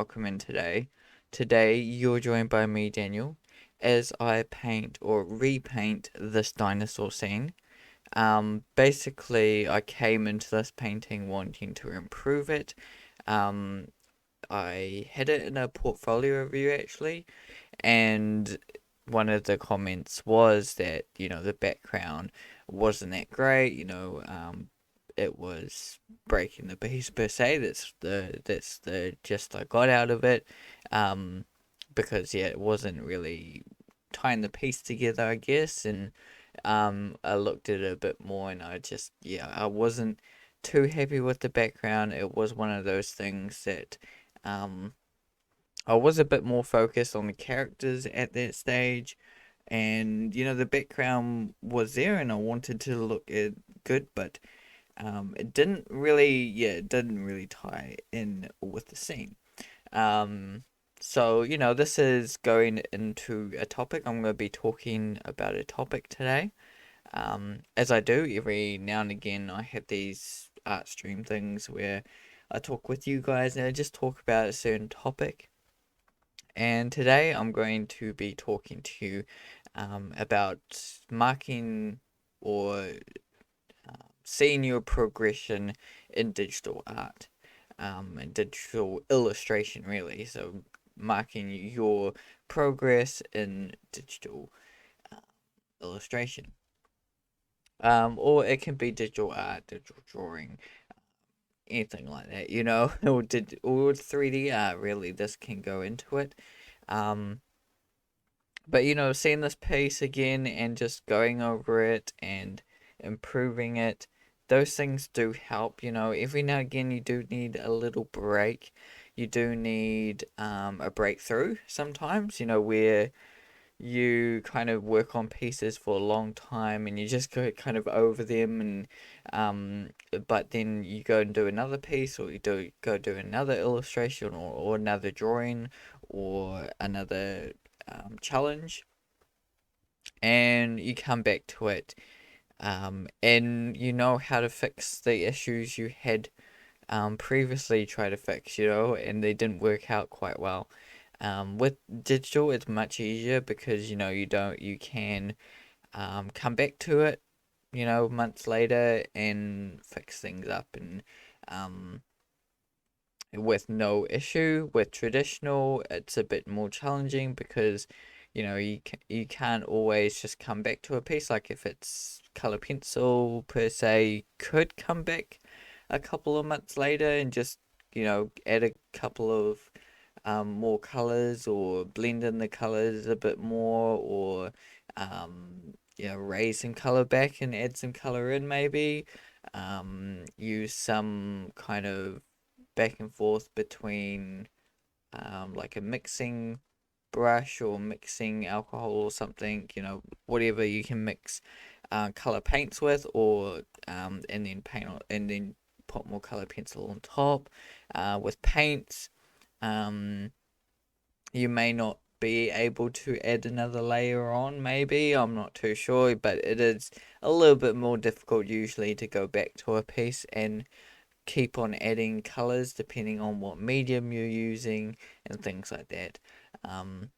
welcome in today. Today you're joined by me, Daniel, as I paint or repaint this dinosaur scene. Basically, I came into this painting wanting to improve it. Um, I had it in a portfolio review actually, and one of the comments was that the background wasn't that great. It was breaking the piece per se. That's the gist I got out of it. Um, because it wasn't really tying the piece together, I guess, and I looked at it a bit more, and I wasn't too happy with the background. It was one of those things that um I was a bit more focused on the characters at that stage, and the background was there, and I wanted to look good, but it didn't really tie in with the scene. Um, so this is going into a topic. I'm going to be talking about a topic today. As I do every now and again, I have these art stream things where I talk with you guys and I just talk about a certain topic. And today I'm going to be talking to you about marking or seeing your progression in digital art and digital illustration, really. So, marking your progress in digital uh, illustration. Or it can be digital art, digital drawing, anything like that, or 3D art, really. This can go into it. Um, But seeing this piece again and just going over it and improving it, those things do help. Every now and again you do need a little break. You do need a breakthrough sometimes, where you kind of work on pieces for a long time and you just go kind of over them and but then you go and do another piece, or you do another illustration, or another drawing, or another challenge, and you come back to it, and you know how to fix the issues you had previously tried to fix, and they didn't work out quite well. With digital, it's much easier because you can come back to it, months later and fix things up, and um, with no issue. With traditional, it's a bit more challenging because you can't always just come back to a piece. Like if it's color pencil per se, could come back a couple of months later and just add a couple of more colors, or blend in the colors a bit more, or raise some color back and add some color in, maybe use some kind of back and forth between like a mixing brush or mixing alcohol or something, whatever you can mix color paints with, or and then and then put more color pencil on top. With paints, um, you may not be able to add another layer on, maybe. I'm not too sure, but it is a little bit more difficult usually to go back to a piece and keep on adding colors depending on what medium you're using and things like that. Um,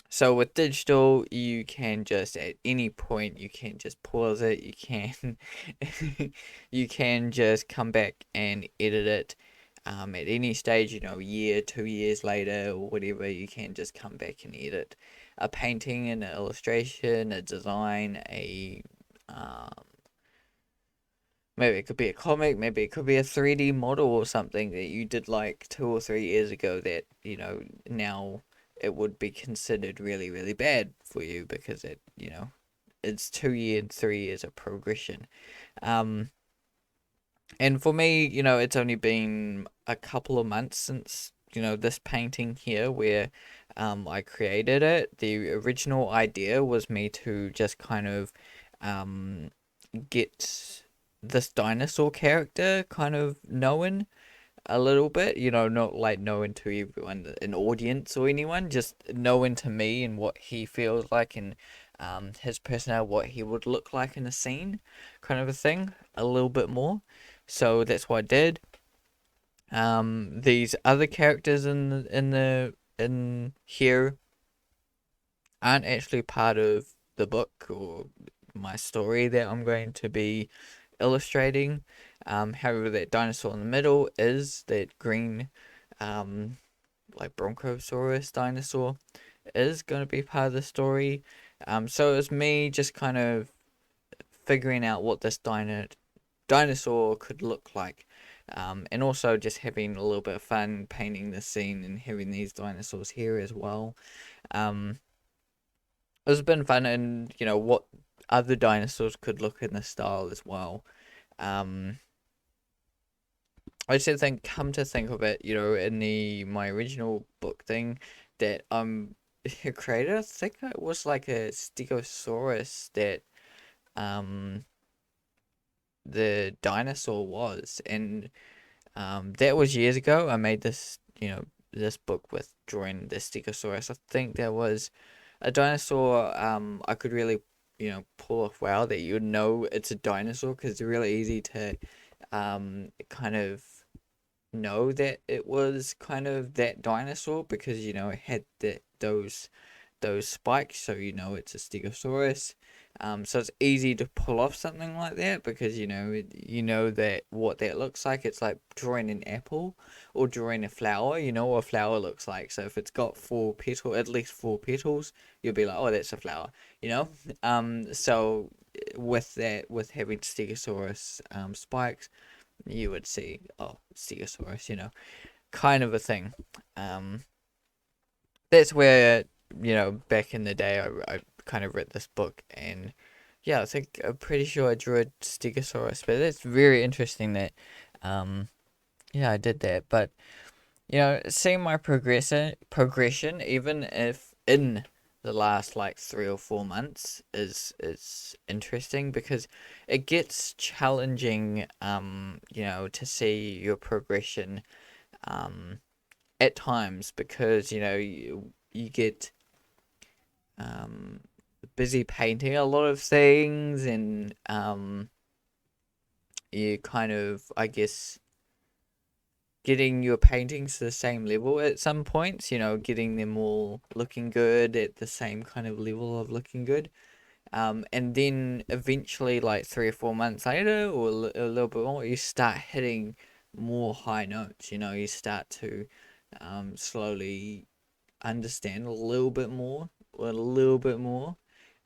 so with digital, you can just at any point you can just pause it. You can you can just come back and edit it. At any stage, year, 2 years later, or whatever, you can just come back and edit a painting, an illustration, a design, a maybe it could be a comic, maybe it could be a 3D model or something that you did like 2 or 3 years ago that, now it would be considered really, really bad for you because it's 2 years, 3 years of progression. Um, and for me, it's only been a couple of months since, this painting here where I created it. The original idea was me to just kind of um, get this dinosaur character kind of known a little bit, not like known to everyone, an audience or anyone, just known to me and what he feels like, and his personality, what he would look like in a scene, kind of a thing, a little bit more. So that's what I did. These other characters in here aren't actually part of the book or my story that I'm going to be illustrating. However, that dinosaur in the middle is that green, um, like Bronchosaurus dinosaur is going to be part of the story. So it's me just kind of figuring out what this dinosaur could look like. And also just having a little bit of fun painting the scene and having these dinosaurs here as well. Um, it's been fun, and what other dinosaurs could look in this style as well. Um, I just think, come to think of it, in the my original book thing that created, I think it was like a Stegosaurus that um the dinosaur was, and that was years ago. I made this book with drawing the Stegosaurus. I think there was a dinosaur I could really pull off well that you would know it's a dinosaur because it's really easy to kind of know that it was kind of that dinosaur because it had those spikes, so it's a Stegosaurus. So it's easy to pull off something like that because that what that looks like. It's like drawing an apple or drawing a flower. You know what a flower looks like. So if it's got at least four petals, you'll be like, oh, that's a flower. You know. So with that, with having Stegosaurus spikes, you would see, oh, Stegosaurus. Kind of a thing. Um, that's where back in the day I kind of read this book, and yeah, I'm pretty sure I drew a Stegosaurus, but it's very interesting that yeah, I did that. But seeing my progression, even if in the last like 3 or 4 months, is interesting because it gets challenging to see your progression um at times because you get um busy painting a lot of things, and you kind of, I guess, getting your paintings to the same level at some points, getting them all looking good at the same kind of level of looking good. And then eventually, like 3 or 4 months later, or a little bit more, you start hitting more high notes. You start to slowly understand a little bit more,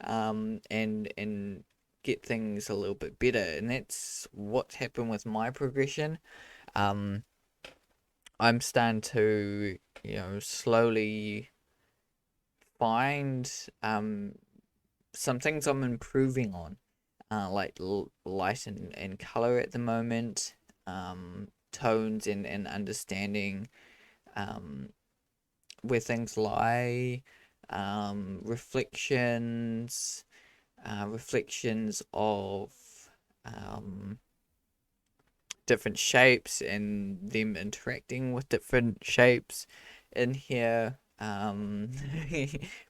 and get things a little bit better. And that's what's happened with my progression. Um, I'm starting to, slowly find some things I'm improving on, like light and color at the moment, tones and understanding um where things lie, reflections of um, different shapes and them interacting with different shapes in here,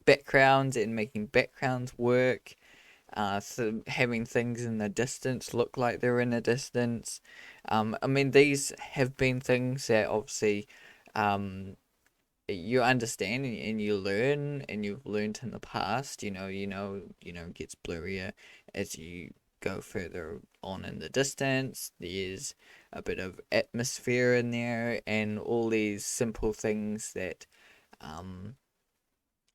backgrounds and making backgrounds work. So having things in the distance look like they're in a distance. I mean, these have been things that obviously um, you understand and you learn, and you've learned in the past. It gets blurrier as you go further on in the distance. There's a bit of atmosphere in there and all these simple things that um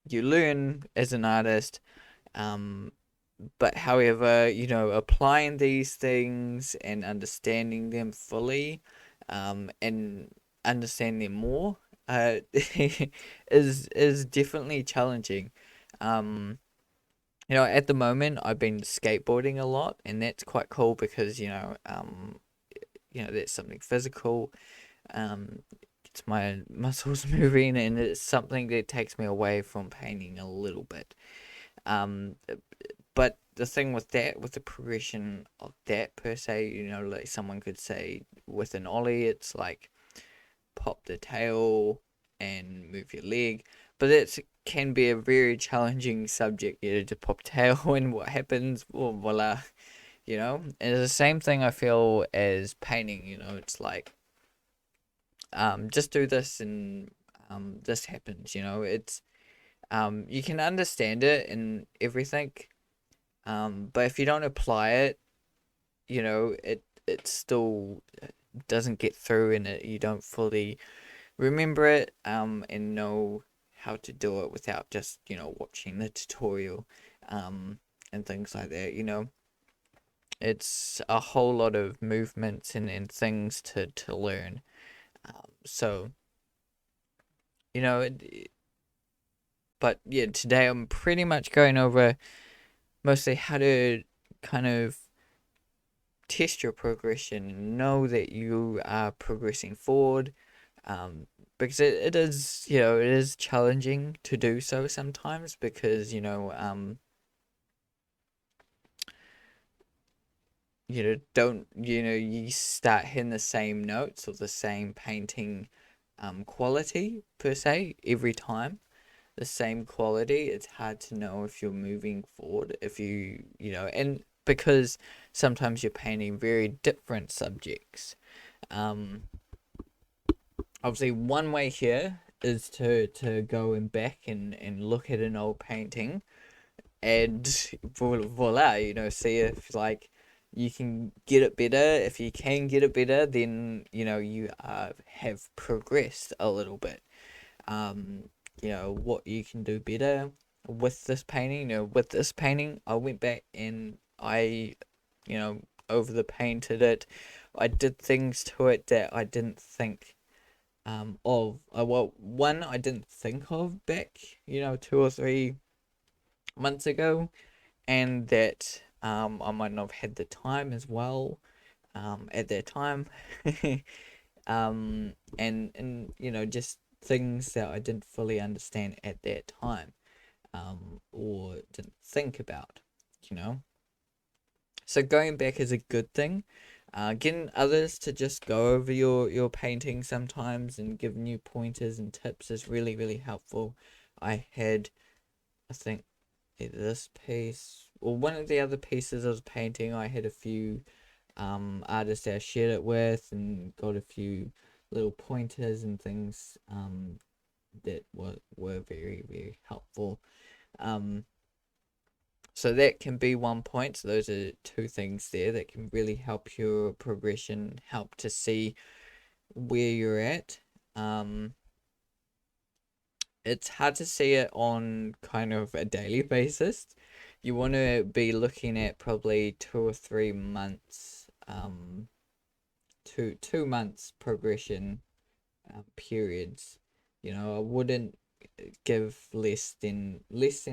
you learn as an artist. um but however, applying these things and understanding them fully, and understanding them more, is definitely challenging. Um, at the moment, I've been skateboarding a lot, and that's quite cool because that's something physical. It's my muscles moving, and it's something that takes me away from painting a little bit. Um, but the thing with that, with the progression of that per se, like someone could say with an ollie, it's like pop the tail and move your leg. But it can be a very challenging subject, to pop tail and what happens, well, voila, And it's the same thing I feel as painting, it's like just do this and this happens, it's you can understand it and everything, but if you don't apply it, it still doesn't get through, and you don't fully remember it, and know how to do it without just, watching the tutorial, and things like that, it's a whole lot of movements and things to learn. So, you know, it, but yeah, today I'm pretty much going over mostly how to kind of test your progression and know that you are progressing forward. Because it is, it is challenging to do so sometimes because, don't, you start hitting the same notes or the same painting quality per se every time. The same quality, it's hard to know if you're moving forward, if and because sometimes you're painting very different subjects. Um, Obviously, one way here is to go and back and look at an old painting and voila, see if like you can get it better. If you can get it better, then you have progressed a little bit. um, what you can do better with this painting. With this painting, I went back and you know, over the painted it. I did things to it that I didn't think of. Well, one I didn't think of back, 2 or 3 months ago, and that I might not have had the time as well at that time. And just things that I didn't fully understand at that time, or didn't think about, you know. So going back is a good thing. Getting others to just go over your painting sometimes and giving you pointers and tips is really, really helpful. I had, I think, either this piece or one of the other pieces I was painting, I had a few artists that I shared it with and got a few little pointers and things that were very, very helpful. Um, so that can be one point. So those are two things there that can really help your progression, help to see where you're at. Um, it's hard to see it on kind of a daily basis. You want to be looking at probably 2 or 3 months, 2 months progression periods. I wouldn't give less than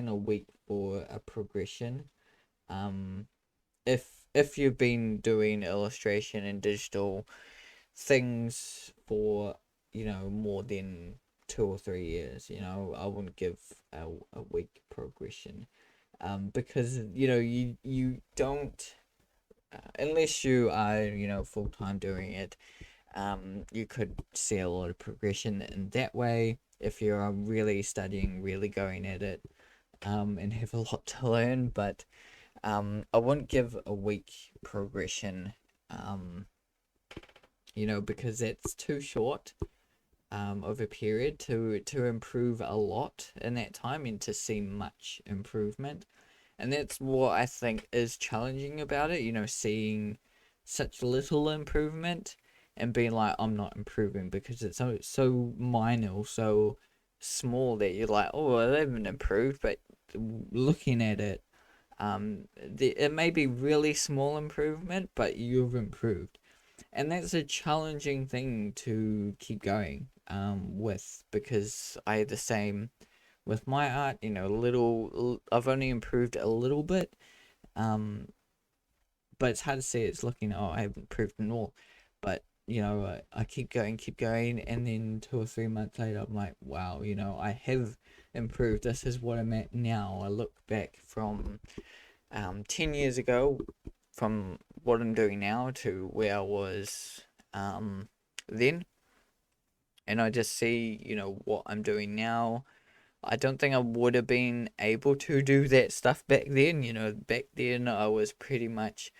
a week for a progression. Um, if you've been doing illustration and digital things for more than 2 or 3 years, I wouldn't give a week progression. Because you don't, unless you are full time doing it. You could see a lot of progression in that way if you're really studying, really going at it, and have a lot to learn. But I wouldn't give a week progression, um, because that's too short of a period to improve a lot in that time and to see much improvement. And that's what I think is challenging about it, seeing such little improvement and being like, I'm not improving because it's so minor, so small that you're like, oh, I haven't improved. But looking at it, it may be really small improvement, but you've improved. And that's a challenging thing to keep going with, because I had the same with my art, I've only improved a little bit, um, but it's hard to see. It's looking, oh, I haven't improved at all, but I keep going, and then 2 or 3 months later, I'm like, wow, I have improved. This is what I'm at now. I look back from 10 years ago, from what I'm doing now to where I was then, and I just see, what I'm doing now. I don't think I would have been able to do that stuff back then. Back then I was pretty much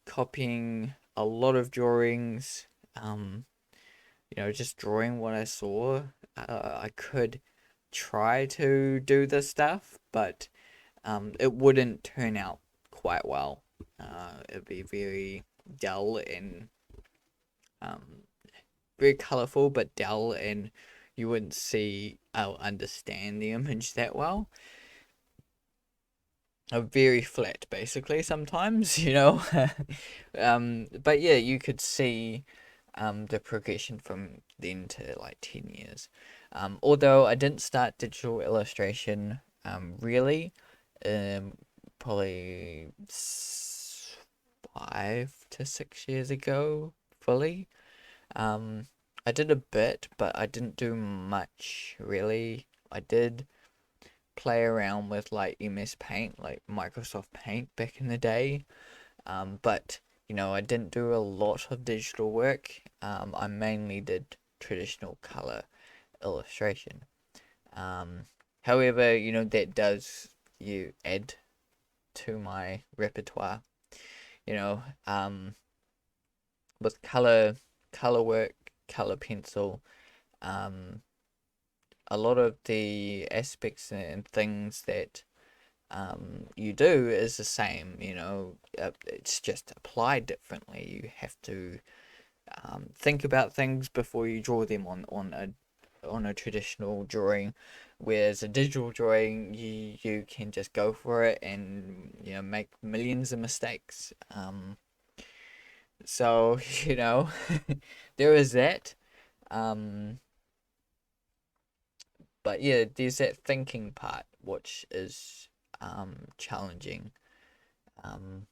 copying a lot of drawings, um, just drawing what I saw, I could try to do this stuff, but it wouldn't turn out quite well. It'd be very dull and um, very colorful, but dull, and you wouldn't see or understand the image that well. Very flat, basically, sometimes, but yeah, you could see the progression from then to like 10 years. Although I didn't start digital illustration really, um, probably 5 to 6 years ago, fully. Um, I did a bit, but I didn't do much really. I did play around with like MS Paint, like Microsoft Paint back in the day. But I didn't do a lot of digital work. I mainly did traditional color illustration. Um, However, that does you add to my repertoire. You know, um, with color work, color pencil, um, a lot of the aspects and things that you do is the same. It's just applied differently. You have to think about things before you draw them on a traditional drawing, whereas a digital drawing you can just go for it and make millions of mistakes. So there is that. Um, but yeah, there's that thinking part which is challenging um,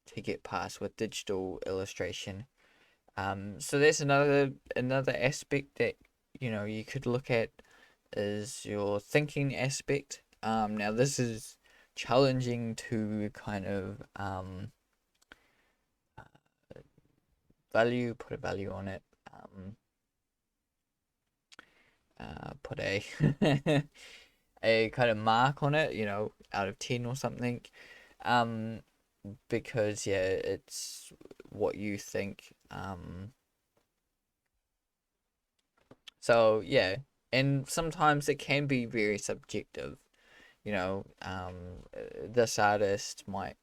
to get past with digital illustration. So that's another aspect that you could look at is your thinking aspect. Now this is challenging to kind of put a value on it. Put a a kind of mark on it, out of 10 or something. Um, because yeah, it's what you think. So yeah, and sometimes it can be very subjective. This artist might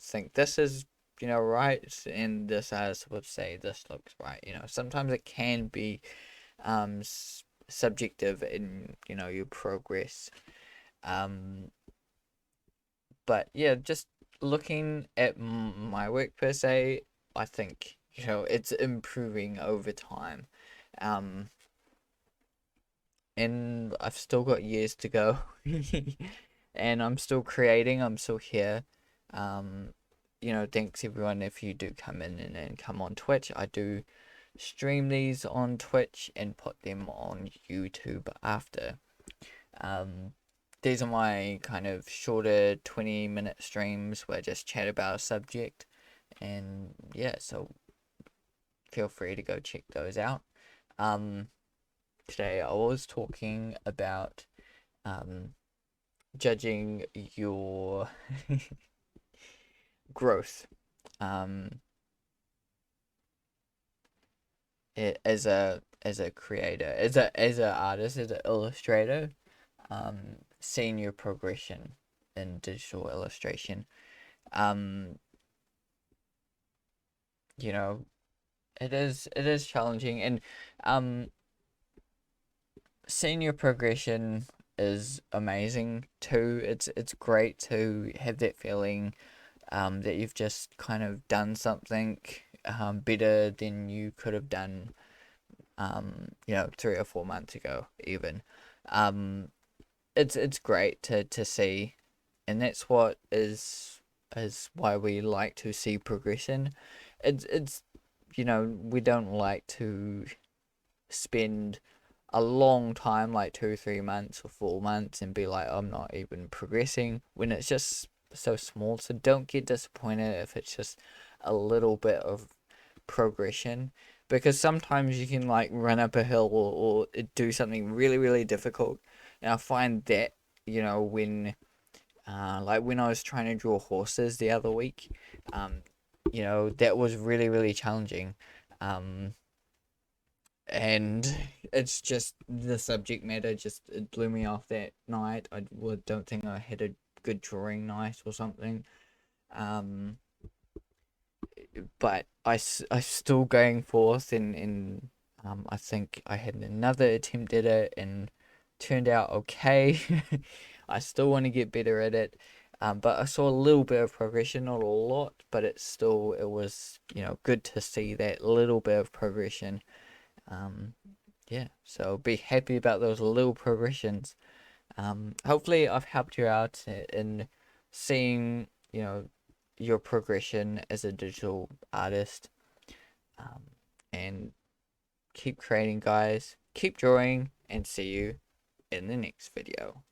think this is right, and this artist would say this looks right. Sometimes it can be subjective in your progress. Um, but yeah, just looking at my work per se, I think it's improving over time. Um, and I've still got years to go, and I'm still creating. I'm still here. Um, thanks everyone if you do come in and come on Twitch. I do stream these on Twitch and put them on YouTube after. Um, these are my kind of shorter 20-minute streams where I just chat about a subject, and yeah, so feel free to go check those out. Um, Today I was talking about judging your growth um, as a creator, as a artist, as an illustrator, seeing your progression in digital illustration. Um, you know, it is challenging, and um, seeing your progression is amazing too. It's great to have that feeling that you've just kind of done something better than you could have done 3 or 4 months ago even. Um, it's great to see, and that's what is why we like to see progression. It's we don't like to spend a long time, like 2 3 months or 4 months, and be like, I'm not even progressing when it's just so small. So don't get disappointed if it's just a little bit of progression, because sometimes you can like run up a hill or do something really really difficult. And I find that when like when I was trying to draw horses the other week, that was really really challenging. um and it's just the subject matter just it blew me off that night. Don't think I had a good drawing night or something. Um, but I still going forth and I think I had another attempt at it and turned out okay. I still want to get better at it. But I saw a little bit of progression, not a lot, but it was, good to see that little bit of progression. Um, yeah, so be happy about those little progressions. Hopefully I've helped you out in seeing, your progression as a digital artist. Um, and keep creating, guys. Keep drawing, and see you in the next video.